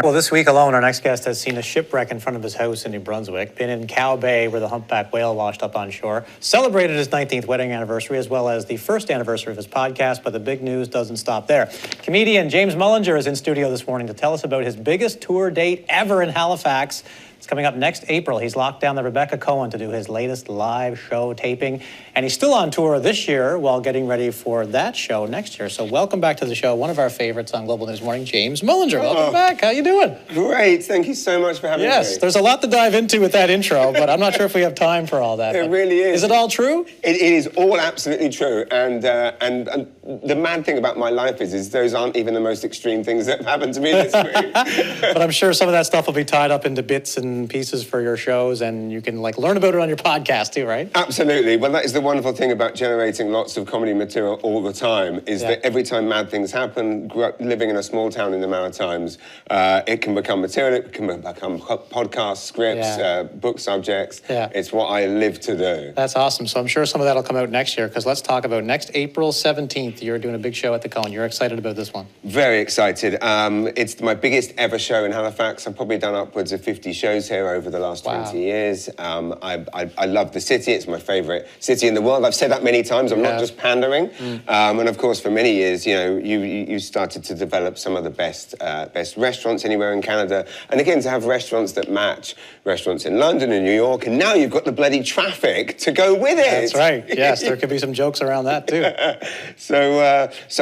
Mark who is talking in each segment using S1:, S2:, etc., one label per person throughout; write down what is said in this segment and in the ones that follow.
S1: Well, this week alone, our next guest has seen a shipwreck in front of his house in New Brunswick, been in Cow Bay where the humpback whale washed up on shore, celebrated his 19th wedding anniversary as well as the first anniversary of his podcast, but the big news doesn't stop there. Comedian James Mullinger is in studio this morning to tell us about his biggest tour date ever in Halifax. It's coming up next April. He's locked down the Rebecca Cohen to do his latest live show taping, and he's still on tour this year while getting ready for that show next year. So welcome back to the show, one of our favorites on Global News Morning, James Mullinger. Welcome back. How you doing?
S2: Great. Thank you so much for having me.
S1: Yes, there's a lot to dive into with that intro, but I'm not sure if we have time for all that.
S2: It really is.
S1: Is it all true?
S2: It is all absolutely true. And the mad thing about my life is those aren't even the most extreme things that have happened to me this week.
S1: But I'm sure some of that stuff will be tied up into bits and pieces for your shows, and you can learn about it on your podcast too, right?
S2: Absolutely. Well, that is the wonderful thing about generating lots of comedy material all the time, is that every time mad things happen, living in a small town in the Maritimes, it can become material, it can become podcasts, scripts, book subjects. Yeah. It's what I live to do.
S1: That's awesome. So I'm sure some of that will come out next year, because let's talk about next April 17th. You're doing a big show at the Cohen. You're excited about this one?
S2: Very excited. It's my biggest ever show in Halifax. I've probably done upwards of 50 shows here over the last 20 years. I love the city. It's my favourite city in the world. I've said that many times. I'm not just pandering. And of course, for many years, you started to develop some of the best restaurants anywhere in Canada. And again, to have restaurants that match restaurants in London and New York. And now you've got the bloody traffic to go with it.
S1: That's right. Yes, there could be some jokes around that too.
S2: So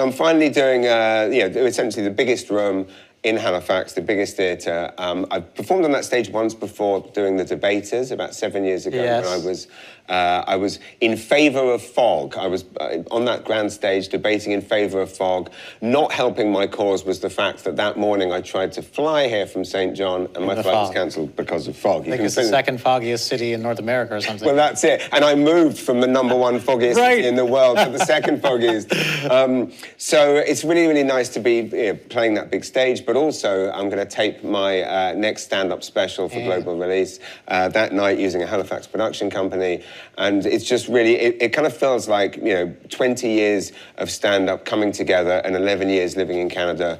S2: I'm finally doing, essentially the biggest room in Halifax, the biggest theatre. I've performed on that stage once before doing The Debaters about 7 years ago when I was in favour of fog. I was on that grand stage debating in favour of fog. Not helping my cause was the fact that morning I tried to fly here from St. John and my flight was cancelled because of fog.
S1: I think it's the second foggiest city in North America or something.
S2: Well, that's it. And I moved from the #1 foggiest city in the world to the second foggiest. So it's really, really nice to be playing that big stage, but also I'm going to tape my next stand-up special for global release that night using a Halifax production company. And it's just really, it kind of feels like, 20 years of stand-up coming together and 11 years living in Canada,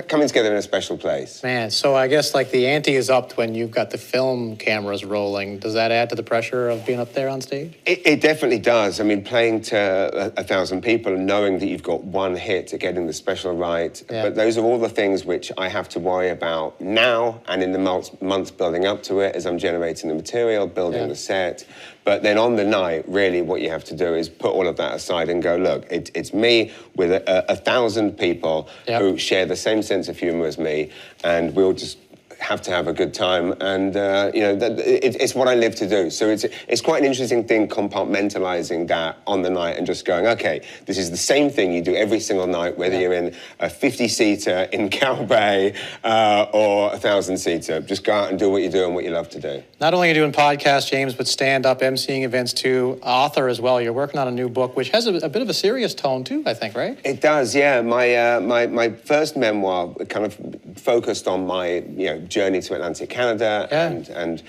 S2: coming together in a special place.
S1: Man, so I guess the ante is upped when you've got the film cameras rolling. Does that add to the pressure of being up there on stage?
S2: It definitely does. I mean, playing to 1,000 people and knowing that you've got one hit at getting the special right. But those are all the things which I have to worry about now and in the months building up to it as I'm generating the material, building the set. But then on the night, really what you have to do is put all of that aside and go, look, it's me with 1,000 people who share the same sense of humour as me, and we'll just have to have a good time, and it's what I live to do. So it's quite an interesting thing, compartmentalising that on the night and just going, okay, this is the same thing you do every single night, whether you're in a 50-seater in Cow Bay or a 1,000-seater. Just go out and do what you do and what you love to do.
S1: Not only are you doing podcasts, James, but stand-up, emceeing events too, author as well. You're working on a new book, which has a bit of a serious tone too, I think, right?
S2: It does, yeah. My first memoir kind of focused on my journey to Atlantic Canada and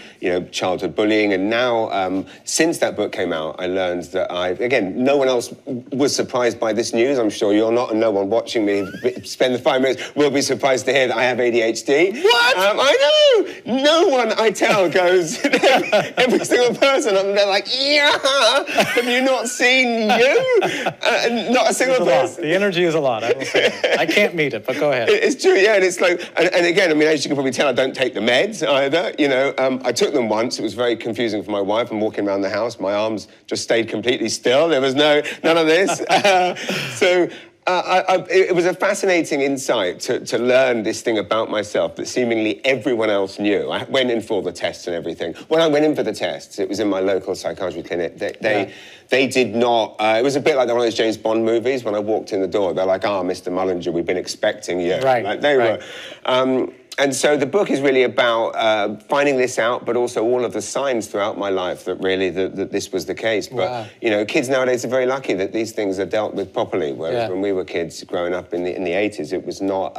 S2: childhood bullying. And now, since that book came out, I learned that no one else was surprised by this news. I'm sure you're not, and no one watching me spend the 5 minutes will be surprised to hear that I have ADHD.
S1: What?
S2: I know! No one I tell goes, every single person, they're like, have you not seen you? Not a single person.
S1: The energy is a lot, I will say. I can't meet it, but go ahead.
S2: It's true, yeah, and it's and again, I mean, as you can probably tell, I don't take the meds either, I took them once. It was very confusing for my wife. I'm walking around the house, my arms just stayed completely still. There was none of this. It was a fascinating insight to learn this thing about myself that seemingly everyone else knew. I went in for the tests and everything. When I went in for the tests, it was in my local psychiatry clinic. They did not, it was a bit like one of those James Bond movies. When I walked in the door, they're like, Mr. Mullinger, we've been expecting you.
S1: Right,
S2: were. And so the book is really about finding this out, but also all of the signs throughout my life that really that this was the case. But kids nowadays are very lucky that these things are dealt with properly. Whereas when we were kids growing up in the 80s, it was not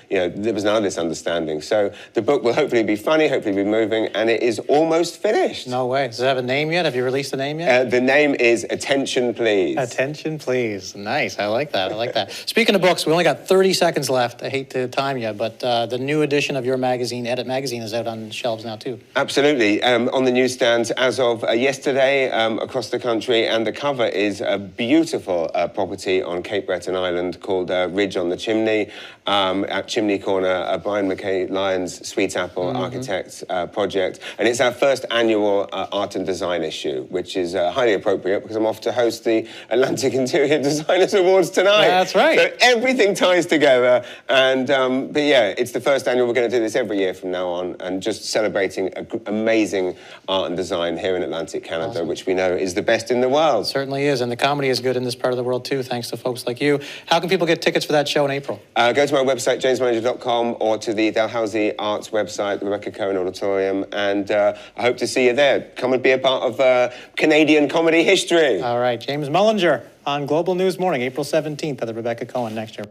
S2: there was none of this understanding. So the book will hopefully be funny, hopefully be moving, and it is almost finished.
S1: No way. Does it have a name yet? Have you released the name yet?
S2: The name is Attention Please.
S1: Attention Please. Nice. I like that. I like that. Speaking of books, we only got 30 seconds left. I hate to time you, but the new edition of your magazine, Edit Magazine, is out on shelves now too.
S2: Absolutely. On the newsstands as of yesterday across the country, and the cover is a beautiful property on Cape Breton Island called Ridge on the Chimney, at Chimney Corner, Brian McKay Lyons Sweet Apple Architects project. And it's our first annual art and design issue, which is highly appropriate because I'm off to host the Atlantic Interior Designers Awards tonight.
S1: That's right.
S2: So everything ties together. And but yeah, it's the first annual. We're going to do this every year from now on, and just celebrating amazing art and design here in Atlantic Canada,
S1: Awesome.
S2: which we know is the best in the world.
S1: It certainly is, and the comedy is good in this part of the world too, thanks to folks like you. How can people get tickets for that show in April?
S2: Go to my website, jamesmanager.com, or to the Dalhousie Arts website, the Rebecca Cohen Auditorium, and I hope to see you there. Come and be a part of Canadian comedy history.
S1: All right, James Mullinger on Global News Morning, April 17th at the Rebecca Cohen next year.